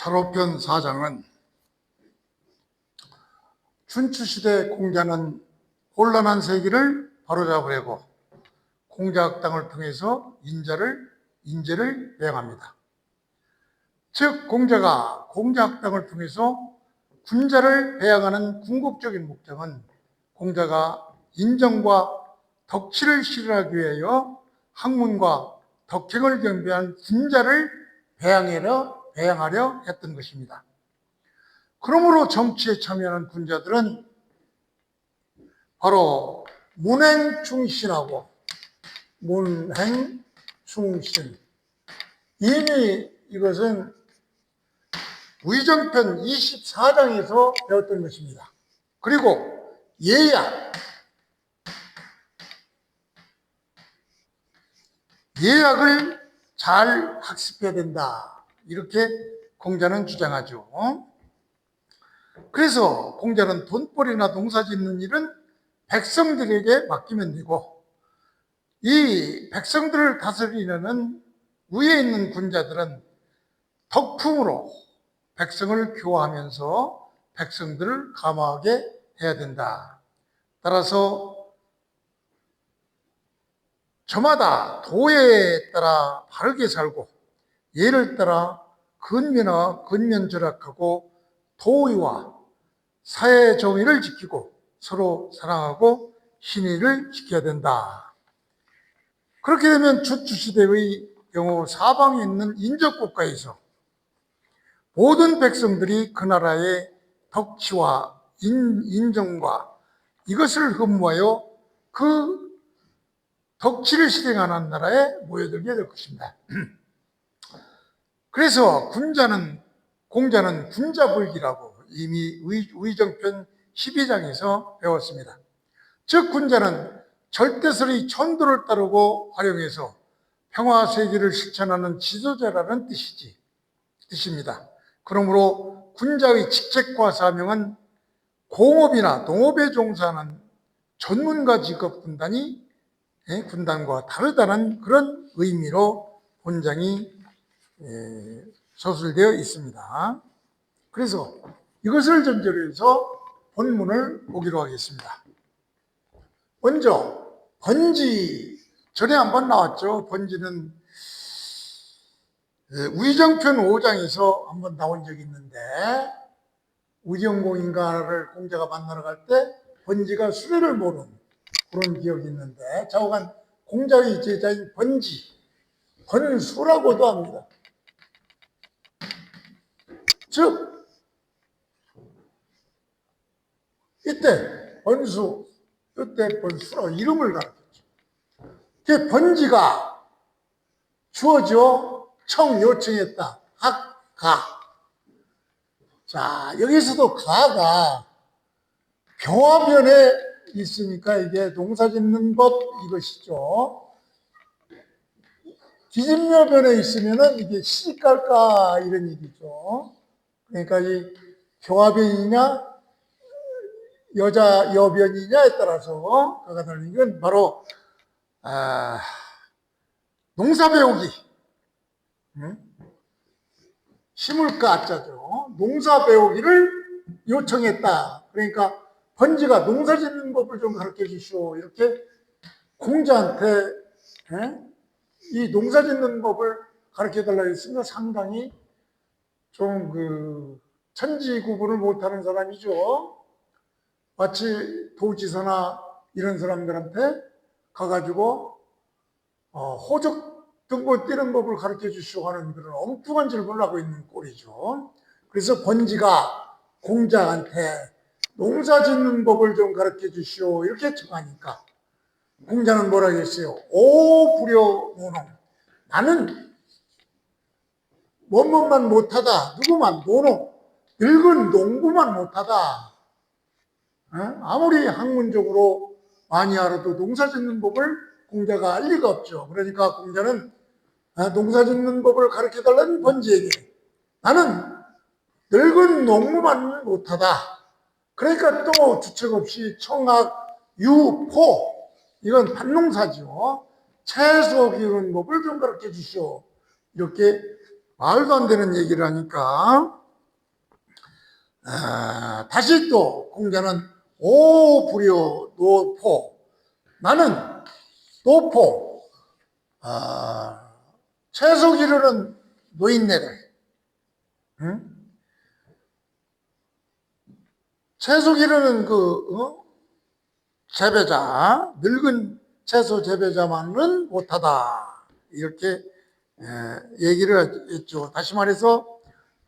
차로편 4장은 춘추시대 공자는 혼란한 세기를 바로잡으려고 공자학당을 통해서 인재를 배양합니다. 즉 공자가 공자학당을 통해서 군자를 배양하는 궁극적인 목적은 공자가 인정과 덕치를 실현하기 위하여 학문과 덕행을 겸비한 군자를 배양하려 했던 것입니다. 그러므로 정치에 참여하는 군자들은 바로 문행충신하고 문행충신, 이미 이것은 위정편 24장에서 배웠던 것입니다. 그리고 예약을 잘 학습해야 된다, 이렇게 공자는 주장하죠. 그래서 공자는 돈벌이나 농사 짓는 일은 백성들에게 맡기면 되고, 이 백성들을 다스리려는 위에 있는 군자들은 덕풍으로 백성을 교화하면서 백성들을 감화하게 해야 된다. 따라서 저마다 도에 따라 바르게 살고 예를 따라 근면절약하고 도의와 사회 정의를 지키고 서로 사랑하고 신의를 지켜야 된다. 그렇게 되면 춘추시대의 경우 사방에 있는 인접국가에서 모든 백성들이 그 나라의 덕치와 인정과 이것을 흠모하여 그 덕치를 실행하는 나라에 모여들게 될 것입니다. 그래서 공자는 군자불기라고 이미 위정편 12장에서 배웠습니다. 즉 군자는 절대설의 천도를 따르고 활용해서 평화세계를 실천하는 지도자라는 뜻입니다. 그러므로 군자의 직책과 사명은 공업이나 농업에 종사하는 전문가 직업 군단과 다르다는 그런 의미로 본장이 서술되어 있습니다. 그래서 이것을 전제로 해서 본문을 보기로 하겠습니다. 먼저 번지, 전에 한번 나왔죠. 번지는 위정편 5장에서 한번 나온 적이 있는데, 우정공인가를 공자가 만나러 갈 때 번지가 수레를 모는 그런 기억이 있는데, 좌우간 공자의 제자인 번수라고도 합니다. 즉 이때 번수, 이때 번수라고 이름을 가르쳤죠. 그 번지가 주어져 요청했다. 가. 자, 여기서도 가가 병화변에 있으니까 이게 농사 짓는 법 이것이죠. 기진묘변에 있으면은 이게 시집갈까 이런 얘기죠. 그러니까 이 병화변이냐 여변이냐에 따라서 가가 다르는 건 바로 농사 배우기, 심을까 자죠. 농사 배우기를 요청했다. 그러니까 번지가 농사 짓는 법을 좀 가르쳐 주시오, 이렇게 공자한테 이 농사 짓는 법을 가르쳐 달라고 했으면 상당히 좀 천지구분을 못하는 사람이죠. 마치 도지사나 이런 사람들한테 가가지고 호적 등본 떼는 법을 가르쳐 주시오 하는 그런 엉뚱한 질문을 하고 있는 꼴이죠. 그래서 번지가 공자한테 농사 짓는 법을 좀 가르쳐 주시오 이렇게 청하니까 공자는 뭐라 했어요? 오 불효노농, 나는 뭐뭐만 못하다, 누구만 노농, 늙은 농부만 못하다. 아무리 학문적으로 많이 알아도 농사 짓는 법을 공자가 알 리가 없죠. 그러니까 공자는 농사 짓는 법을 가르쳐달라는 번지에게 나는 늙은 농부만 못하다. 그러니까 또 주책 없이 청학, 유, 포, 이건 밭농사죠. 채소 기르는 법을 좀 가르쳐 주시오, 이렇게 말도 안 되는 얘기를 하니까 다시 또 공자는 오 불효 노포 나는 노포 채소 기르는 노인네들 응? 채소 기르는 재배자 늙은 채소 재배자만은 못하다 이렇게 얘기를 했죠. 다시 말해서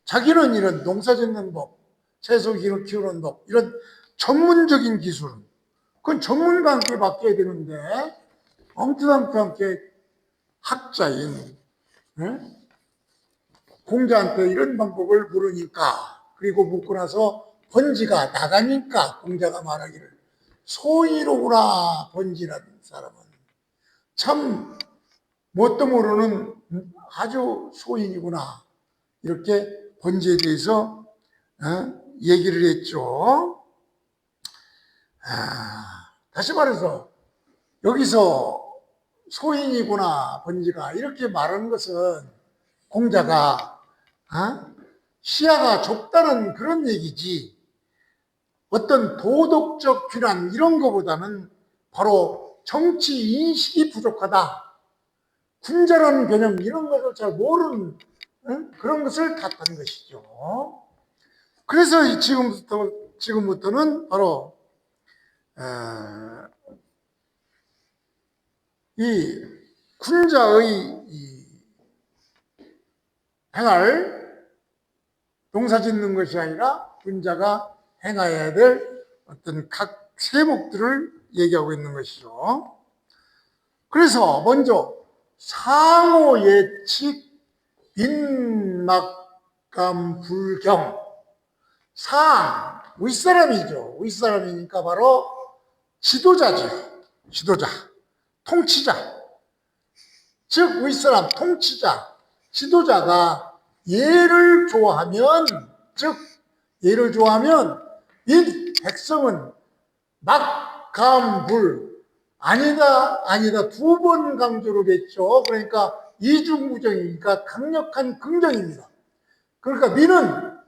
자기는 이런 농사 짓는 법, 채소 키우는 법 이런 전문적인 기술 그건 전문가한테 맡겨야 되는데 엉뚱한테 학자인 공자한테 이런 방법을 물으니까 그리고 묻고 나서 번지가 나가니까 공자가 말하기를 소인이로구나 번지라는 사람은 참 뭣도 모르는 아주 소인이구나 이렇게 번지에 대해서 얘기를 했죠. 다시 말해서 여기서 소인이구나 번지가 이렇게 말하는 것은 공자가 시야가 좁다는 그런 얘기지 어떤 도덕적 규란 이런 것보다는 바로 정치 인식이 부족하다 군자라는 개념 이런 것을 잘 모르는 그런 것을 탓하는 것이죠. 그래서 지금부터는 바로 이 군자의 행할 농사 짓는 것이 아니라 군자가 행해야 될 어떤 각 세목들을 얘기하고 있는 것이죠. 그래서 먼저 상호 예측 빈막감 불경 상 윗사람이죠. 윗사람이니까 바로 지도자죠. 지도자 통치자 즉 윗사람 통치자 지도자가 예를 좋아하면 즉 예를 좋아하면 이 백성은 막감불 아니다 두 번 강조를 했죠. 그러니까 이중부정이니까 강력한 긍정입니다. 그러니까 미는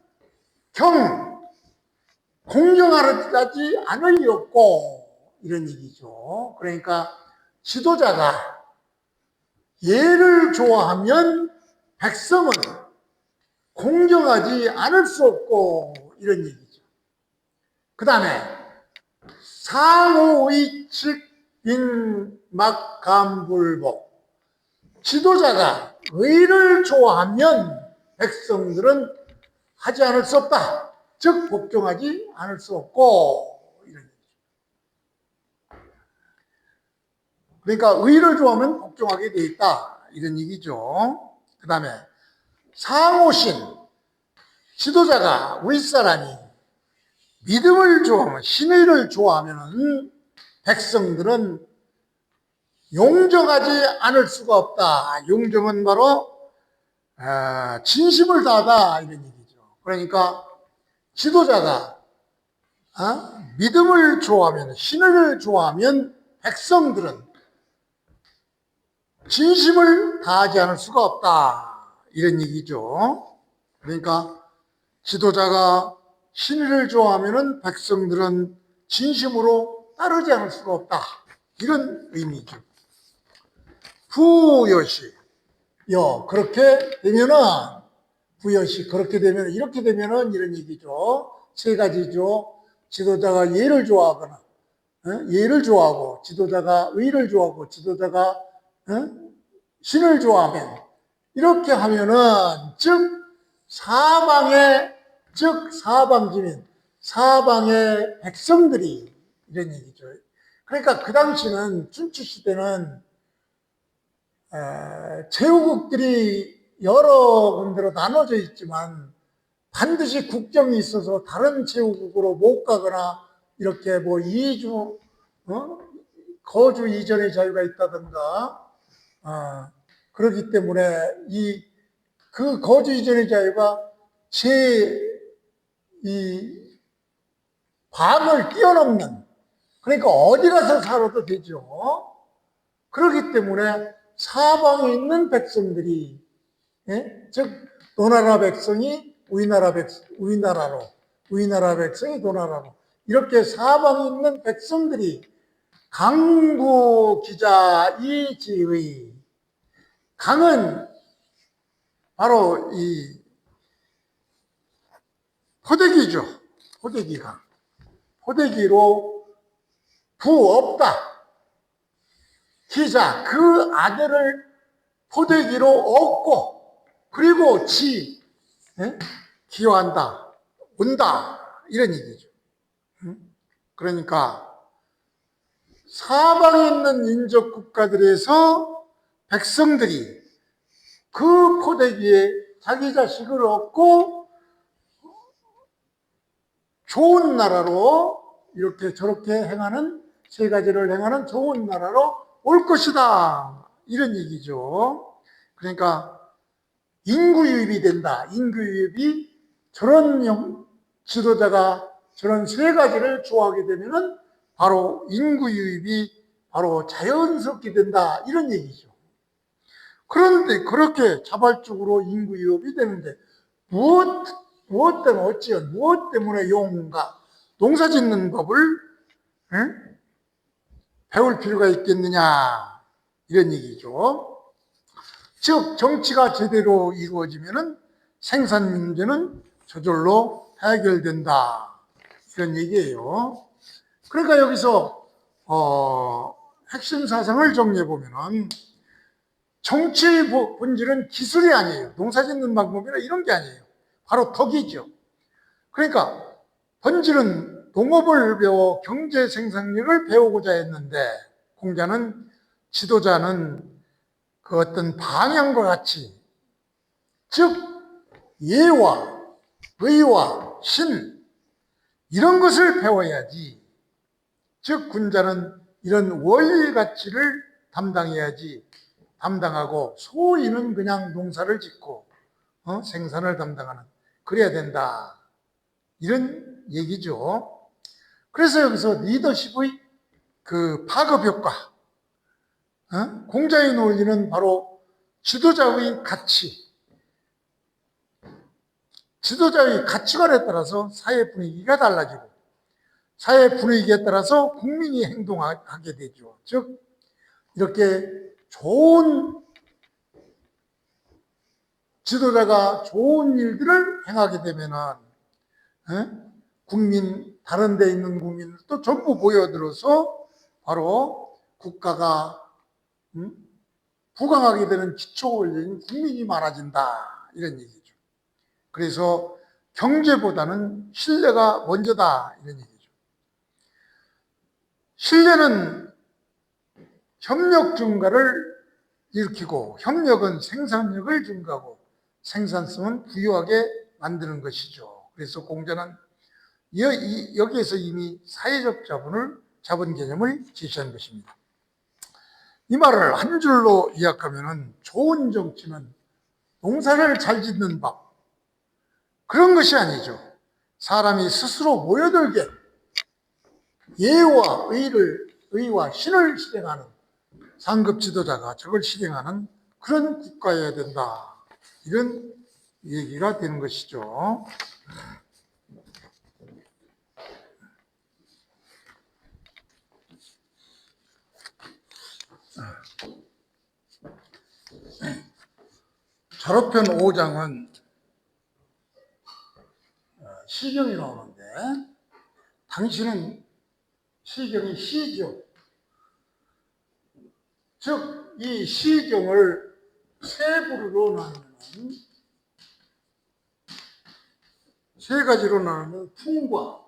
공경하지 않을 리 없고 이런 얘기죠. 그러니까 지도자가 예를 좋아하면 백성은 공경하지 않을 수 없고 이런 얘기죠. 그 다음에 상호의측 빈막감불복 지도자가 의를 좋아하면 백성들은 하지 않을 수 없다. 즉 복종하지 않을 수 없고 이런 얘기죠. 그러니까 의를 좋아하면 복종하게 돼 있다 이런 얘기죠. 그 다음에 상호신 지도자가 윗사람이 믿음을 좋아하면 신의를 좋아하면 백성들은 용정하지 않을 수가 없다. 용정은 바로 진심을 다하다 이런 얘기죠. 그러니까 지도자가 믿음을 좋아하면 신의를 좋아하면 백성들은 진심을 다하지 않을 수가 없다 이런 얘기죠. 그러니까 지도자가 신의를 좋아하면 백성들은 진심으로 따르지 않을 수가 없다 이런 의미죠. 부여시 그렇게 되면은 부여시 그렇게 되면 이렇게 되면은 이런 얘기죠. 세 가지죠. 지도자가 예를 좋아하거나 예를 좋아하고 지도자가 의를 좋아하고 지도자가 신을 좋아하면 이렇게 하면은 즉 사방지민 사방의 백성들이 이런 얘기죠. 그러니까 그 당시는 춘추 시대는 제후국들이 여러 군데로 나눠져 있지만 반드시 국경이 있어서 다른 제후국으로 못 가거나 이렇게 뭐 이주 거주 이전의 자유가 있다든가 그렇기 때문에 그 거주 이전의 자유가 이 방을 뛰어넘는 그러니까 어디 가서 살아도 되죠. 그렇기 때문에 사방에 있는 백성들이 즉 도나라 백성이 우리나라 백성이 도나라로 이렇게 사방에 있는 백성들이 강구 기자 이지의 강은 바로 이 포대기죠. 포대기강. 포대기로 부업다. 기자 그 아들을 포대기로 얻고 그리고 기여한다. 온다. 이런 얘기죠. 그러니까 사방에 있는 인접 국가들에서 백성들이 그 포대기에 자기 자식을 얻고 좋은 나라로 이렇게 저렇게 행하는 세 가지를 행하는 좋은 나라로 올 것이다. 이런 얘기죠. 그러니까 인구유입이 된다. 인구유입이 저런 지도자가 저런 세 가지를 좋아하게 되면은 바로 인구유입이 바로 자연스럽게 된다. 이런 얘기죠. 그런데 그렇게 자발적으로 인구유입이 되는데 무엇 때문에 어찌요? 무엇 때문에 용가 농사 짓는 법을 배울 필요가 있겠느냐 이런 얘기죠. 즉 정치가 제대로 이루어지면은 생산 문제는 저절로 해결된다 이런 얘기예요. 그러니까 여기서 핵심 사상을 정리해 보면은 정치의 본질은 기술이 아니에요. 농사 짓는 방법이나 이런 게 아니에요. 바로 덕이죠. 그러니까 본질은 농업을 배워 경제 생산력을 배우고자 했는데 공자는 지도자는 그 어떤 방향과 같이 즉 예와 의와 신 이런 것을 배워야지 즉 군자는 이런 원리 가치를 담당해야지 담당하고 소인은 그냥 농사를 짓고 생산을 담당하는 그래야 된다 이런 얘기죠. 그래서 여기서 리더십의 그 파급 효과 공자의 논리는 바로 지도자의 가치관에 따라서 사회 분위기가 달라지고 사회 분위기에 따라서 국민이 행동하게 되죠. 즉 이렇게 좋은 지도자가 좋은 일들을 행하게 되면은 다른 데 있는 국민들도 전부 모여들어서 바로 국가가 부강하게 되는 기초 원리인 국민이 많아진다 이런 얘기죠. 그래서 경제보다는 신뢰가 먼저다 이런 얘기죠. 신뢰는 협력 증가를 일으키고 협력은 생산력을 증가하고 생산성은 부유하게 만드는 것이죠. 그래서 공자는 여기에서 이미 사회적 자본 개념을 제시한 것입니다. 이 말을 한 줄로 요약하면 좋은 정치는 농사를 잘 짓는 법 그런 것이 아니죠. 사람이 스스로 모여들게 의와 신을 실행하는 상급 지도자가 저걸 실행하는 그런 국가여야 된다. 이런 얘기가 되는 것이죠. 자로편 5장은 시경이 나오는데 당신은 시경이 시죠. 즉 이 시경을 세 부류로 나누면 세 가지로 나누면 풍과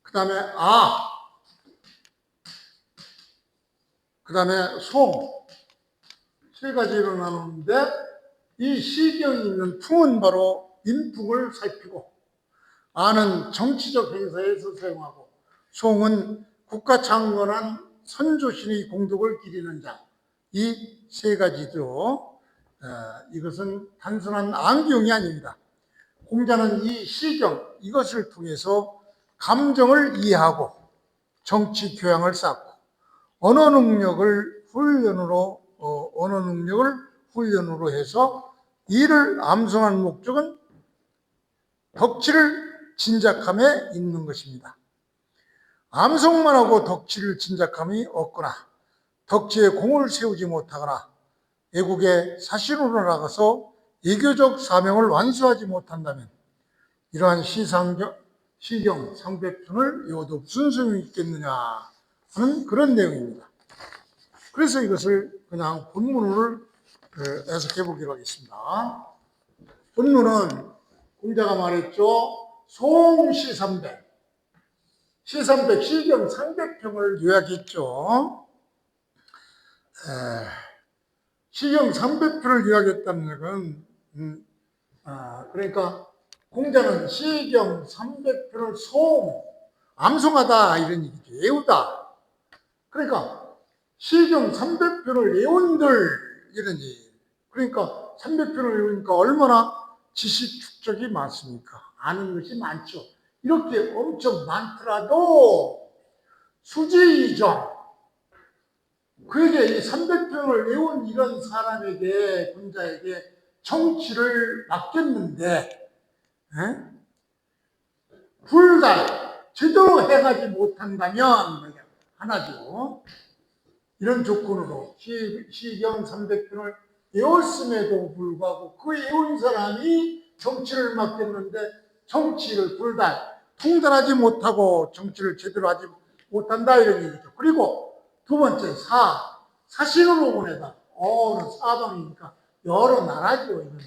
그 다음에 그 다음에 송 세 가지로 나누는데 이 시경이 있는 풍은 바로 민풍을 살피고 아는 정치적 행사에서 사용하고 송은 국가 창건한 선조신의 공덕을 기리는 자. 이 세 가지죠. 이것은 단순한 안경이 아닙니다. 공자는 이 시경 이것을 통해서 감정을 이해하고 정치 교양을 쌓고 언어 능력을 훈련으로 해서 이를 암송하는 목적은 덕치를 진작함에 있는 것입니다. 암송만 하고 덕치를 진작함이 없거나 덕치에 공을 세우지 못하거나 애국의 사신으로 나가서 애교적 사명을 완수하지 못한다면 이러한 시경 상백편을 외워도 무슨 소용이 있겠느냐 하는 그런 내용입니다. 그래서 이것을 그냥 본문을 해석해 보기로 하겠습니다. 본문은 공자가 말했죠. 송시삼백, 시삼백, 시경 상백편을 요약했죠. 시경 삼백편을 요약했다는 것은 그러니까 공자는 시경 삼백편을 암송하다 이런 얘기죠. 외우다. 그러니까 시경 삼백편을 외운들 이런 얘기. 그러니까 삼백편을 외우니까 얼마나 지식 축적이 많습니까? 아는 것이 많죠. 이렇게 엄청 많더라도 수지이정. 그에게 이 300편을 외운 이런 사람에게, 군자에게 정치를 맡겼는데, 불달, 제대로 해가지 못한다면, 하나죠. 이런 조건으로 시경 300편을 외웠음에도 불구하고 그 외운 사람이 정치를 맡겼는데 정치를 불달, 통달하지 못하고 정치를 제대로 하지 못한다 이런 얘기죠. 그리고 두 번째 사신으로 보내다. 사방이니까 여러 나라죠. 이건.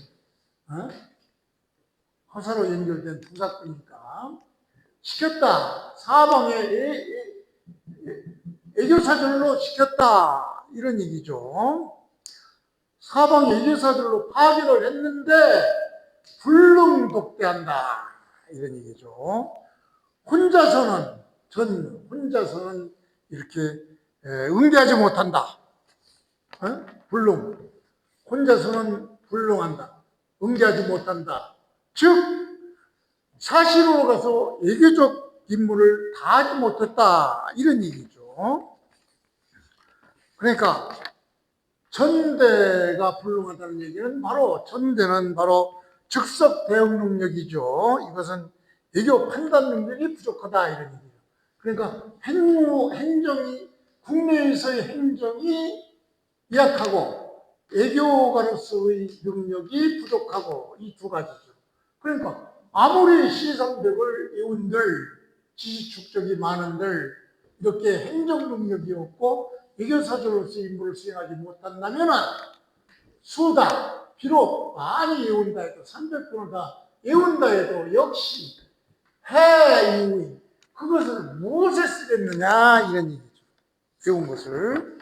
화사로 연결된 두 사건이니까 시켰다. 사방에 애교사절로 시켰다 이런 얘기죠. 사방 애교사절로 파괴를 했는데 불능독대한다 이런 얘기죠. 혼자서는 이렇게 응대하지 못한다. 불능. 혼자서는 불능한다. 응대하지 못한다. 즉 사실로 가서 애교적 임무를 다 하지 못했다 이런 얘기죠. 그러니까 전대가 불능하다는 얘기는 전대는 바로 즉석 대응 능력이죠. 이것은 애교 판단 능력이 부족하다 이런 얘기죠. 그러니까 국내에서의 행정이 약하고 애교가로서의 능력이 부족하고 이 두 가지죠. 그러니까 아무리 시삼백을 외운들 지식 축적이 많은들 이렇게 행정 능력이 없고 애교사절로서 임무를 수행하지 못한다면 비록 많이 외운다 해도 300번을 다 외운다 해도 역시 이후에 그것을 무엇에 쓰겠느냐 이런 얘기죠. 외운 것을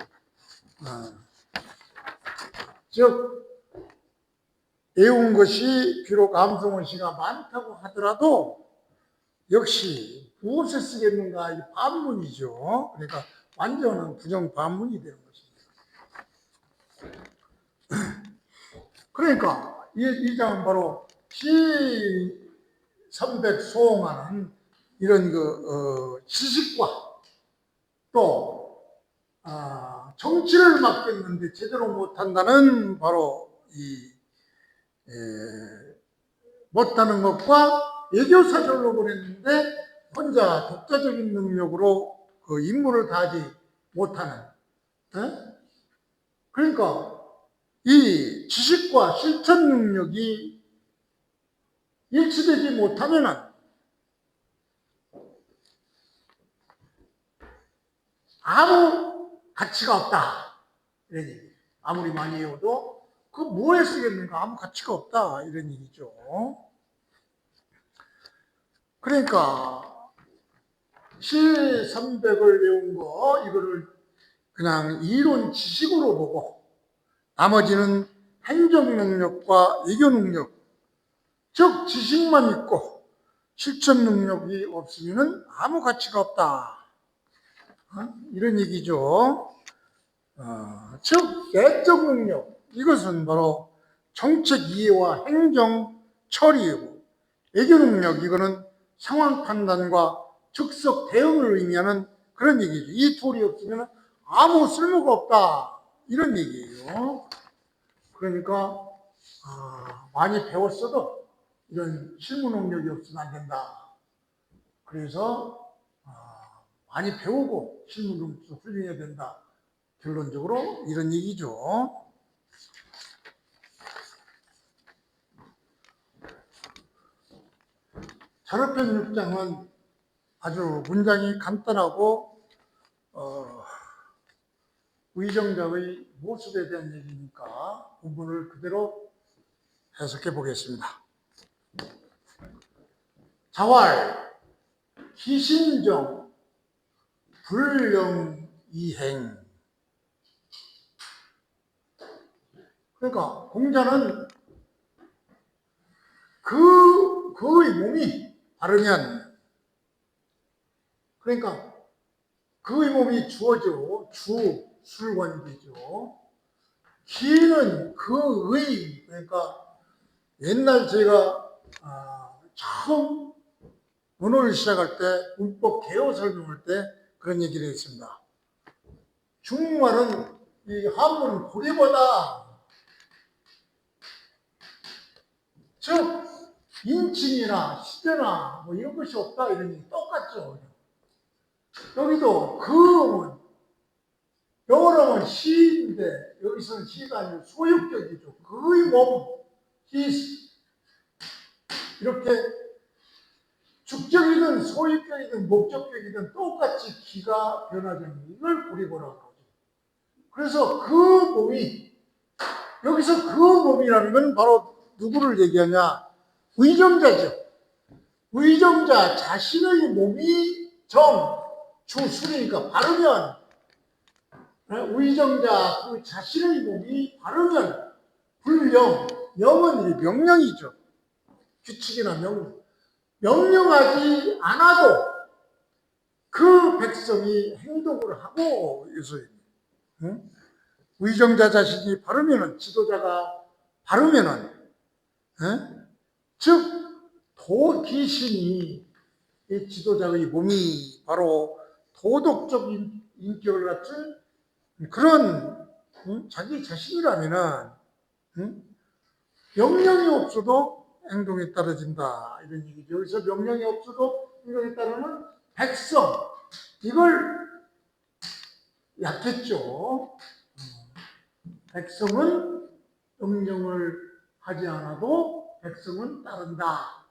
즉 외운 것이 비록 암송의 시가 많다고 하더라도 역시 무엇에 쓰겠는가 이 반문이죠. 그러니까 완전한 부정 반문이 되는 것입니다. 그러니까 이 장은 바로 시300 소홍하는 이런 지식과 또 정치를 맡겼는데 제대로 못한다는 바로 못하는 것과 애교사절로 보냈는데 혼자 독자적인 능력으로 그 임무를 다하지 못하는. 그러니까 이 지식과 실천 능력이 일치되지 못하면 아무 가치가 없다. 이런 얘기. 아무리 많이 외워도 그 뭐에 쓰겠는가 아무 가치가 없다. 이런 얘기죠. 그러니까 시300을 외운 거 이거를 그냥 이론 지식으로 보고 나머지는 행정 능력과 외교 능력, 즉 지식만 있고 실천 능력이 없으면 아무 가치가 없다. 이런 얘기죠. 즉 내적 능력, 이것은 바로 정책 이해와 행정 처리이고 외교 능력, 이거는 상황 판단과 즉석 대응을 의미하는 그런 얘기죠. 이 둘이 없으면 아무 쓸모가 없다. 이런 얘기예요. 그러니까 많이 배웠어도 이런 실무 능력이 없으면 안 된다. 그래서 많이 배우고 실무 능력도 훌륭해야 된다. 결론적으로 이런 얘기죠. 자료편 6장은 아주 문장이 간단하고 의정자의 모습에 대한 얘기니까 부분을 그대로 해석해 보겠습니다. 자활, 기신정, 불령이행. 그러니까 공자는 그의 몸이 바르면, 그러니까 그의 몸이 주어져 술관계죠. 기는 그의, 그러니까 옛날 제가 처음 언어를 시작할 때 문법 개요 설명할 때 그런 얘기를 했습니다. 중국말은 이 한문 고리보다 즉 인칭이나 시제나 뭐 이런 것이 없다 이러니 똑같죠. 여기도 그은 영어로는 he인데 여기서는 he가 아니고 소유격이죠. 그의 몸, his 이렇게 주격이든 소유격이든 목적격이든 똑같이 기가 변하자니 이걸 고리고라고 하죠. 그래서 그 몸이 여기서 그 몸이라는 건 바로 누구를 얘기하냐? 의정자죠. 의정자 자신의 몸이 주술이니까 바르면 의정자 그 자신의 몸이 바르면 불령, 영은 명령이죠. 규칙이나 명령하지 않아도 그 백성이 행동을 하고 있어요. 의정자 자신이 바르면은, 지도자가 바르면은, 즉 도귀신이 이 지도자의 몸이 바로 도덕적인 인격을 갖춘 그런 자기 자신이라면은 명령이 없어도 행동에 따라진다 이런 얘기죠. 여기서 명령이 없어도 행동에 따르는 백성 이걸 약했죠. 백성은 명령을 하지 않아도 백성은 따른다.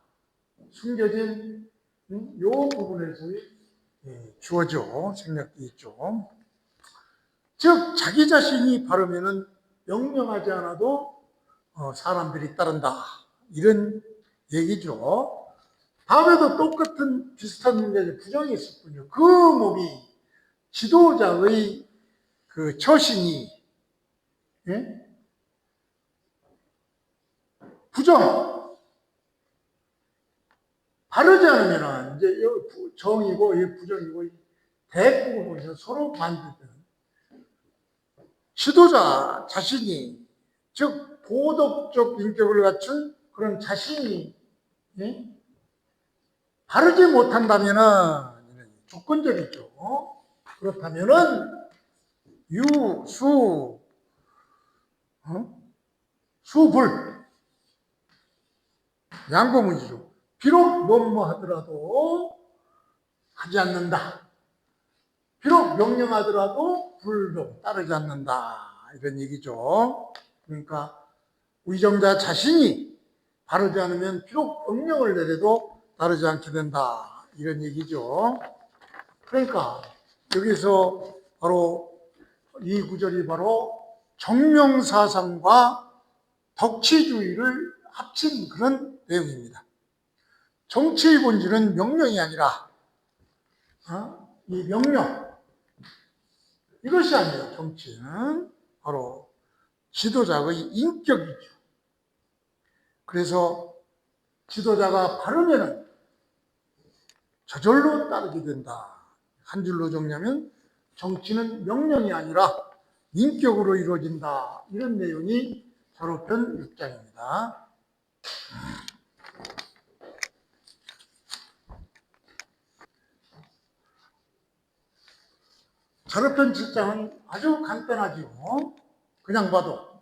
숨겨진 요 부분에서의 주어져 생략되어 있죠. 즉 자기 자신이 바르면은 명령하지 않아도 사람들이 따른다 이런 얘기죠. 다음에도 똑같은 비슷한 문제에 부정이 있었군요. 그 몸이 지도자의 그 처신이 부정 바르지 않으면 이제 정이고 부정이고 대국을 보면서 서로 반대되는 지도자 자신이 즉 도덕적 인격을 갖춘 그런 자신이 바르지 못한다면은 조건적이죠. 그렇다면은 수불 양보문이죠. 비록 뭐뭐 하더라도 하지 않는다. 비록 명령하더라도 불종 따르지 않는다. 이런 얘기죠. 그러니까 의정자 자신이 바르지 않으면 비록 명령을 내려도 따르지 않게 된다. 이런 얘기죠. 그러니까 여기서 바로 이 구절이 바로 정명사상과 덕치주의를 합친 그런 내용입니다. 정치의 본질은 명령이 아니라 이 명령 이것이 아니에요. 정치는 바로 지도자의 인격이죠. 그래서 지도자가 바르면 저절로 따르게 된다. 한 줄로 정리하면 정치는 명령이 아니라 인격으로 이루어진다. 이런 내용이 자료편 6장입니다. 자료편 7장은 아주 간단하죠. 그냥 봐도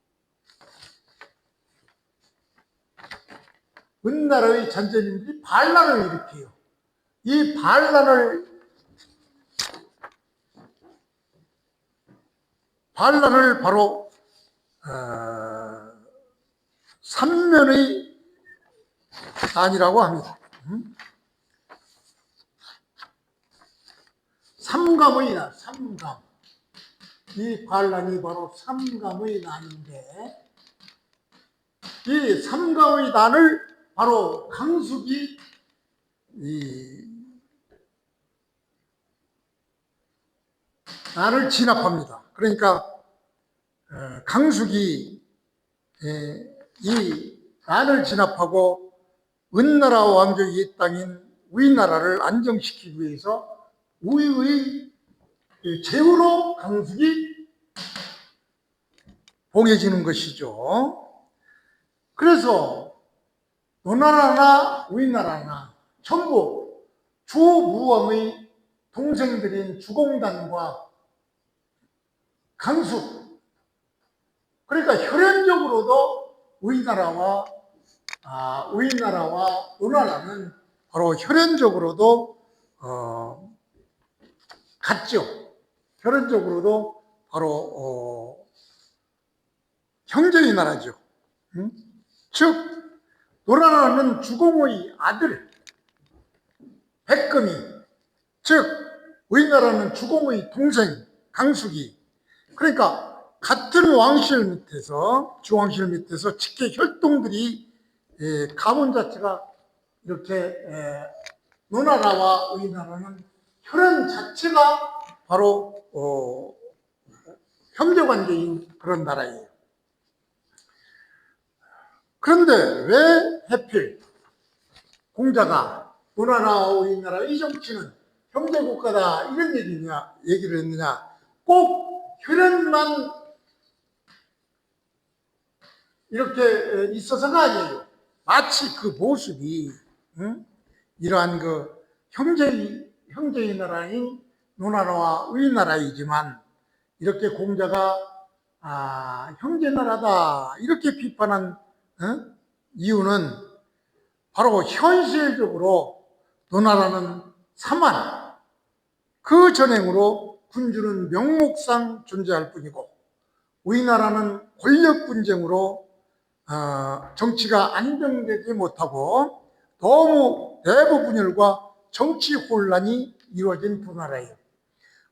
은나라의 잔재님들이 반란을 일으켜요. 이 반란을 바로 삼면의 난이라고 합니다. 삼감의 난, 삼감. 이 반란이 바로 삼감의 난인데, 이 삼감의 난을 바로 강숙이 이 난을 진압합니다. 그러니까 강숙이 이 난을 진압하고 은나라 왕족이 이 땅인 우리나라를 안정시키기 위해서 우리의 제후로 강숙이 봉해지는 것이죠. 그래서 노나라나 우리나라나 전부 주무왕의 동생들인 주공단과 강숙, 그러니까 혈연적으로도 우리나라와 노나라는 바로 혈연적으로도 같죠. 혈연적으로도 바로 형제의 나라죠. 즉 노나라는 주공의 아들 백금이, 즉 우리나라는 주공의 동생 강숙이, 그러니까 같은 왕실 밑에서, 주왕실 밑에서 직계 혈통들이 가문 자체가 이렇게 노나라와 우리나라는 혈연 자체가 바로 형제관계인 그런 나라예요. 그런데 왜 하필 공자가 노나라와 우리나라 이 정치는 형제국가다 이런 얘기를 했느냐? 꼭 혈연만 이렇게 있어서가 아니에요. 마치 그 모습이 이러한 그 형제의 나라인 노나라와 우리나라이지만 이렇게 공자가 형제 나라다 이렇게 비판한 이유는 바로 현실적으로 노나라는 사만, 그 전행으로 군주는 명목상 존재할 뿐이고 우리나라는 권력 분쟁으로 정치가 안정되지 못하고 너무 내부 분열과 정치 혼란이 이루어진 두 나라예요.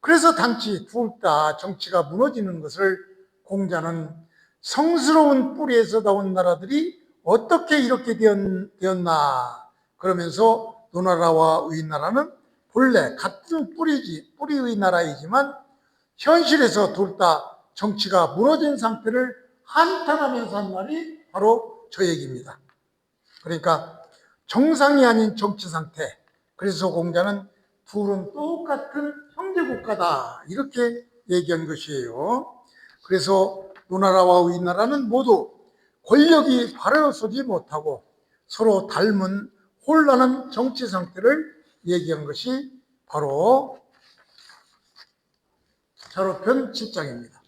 그래서 당시 둘 다 정치가 무너지는 것을 공자는 성스러운 뿌리에서 나온 나라들이 어떻게 이렇게 되었나 그러면서 노나라와 우리나라는 본래 같은 뿌리의 나라이지만 현실에서 둘 다 정치가 무너진 상태를 한탄하면서 한 말이 바로 저 얘기입니다. 그러니까 정상이 아닌 정치 상태. 그래서 공자는 둘은 똑같은 형제국가다 이렇게 얘기한 것이에요. 그래서 노나라와 우리나라는 모두 권력이 바로 서지 못하고 서로 닮은 혼란한 정치 상태를 얘기한 것이 바로 자로편 7장입니다.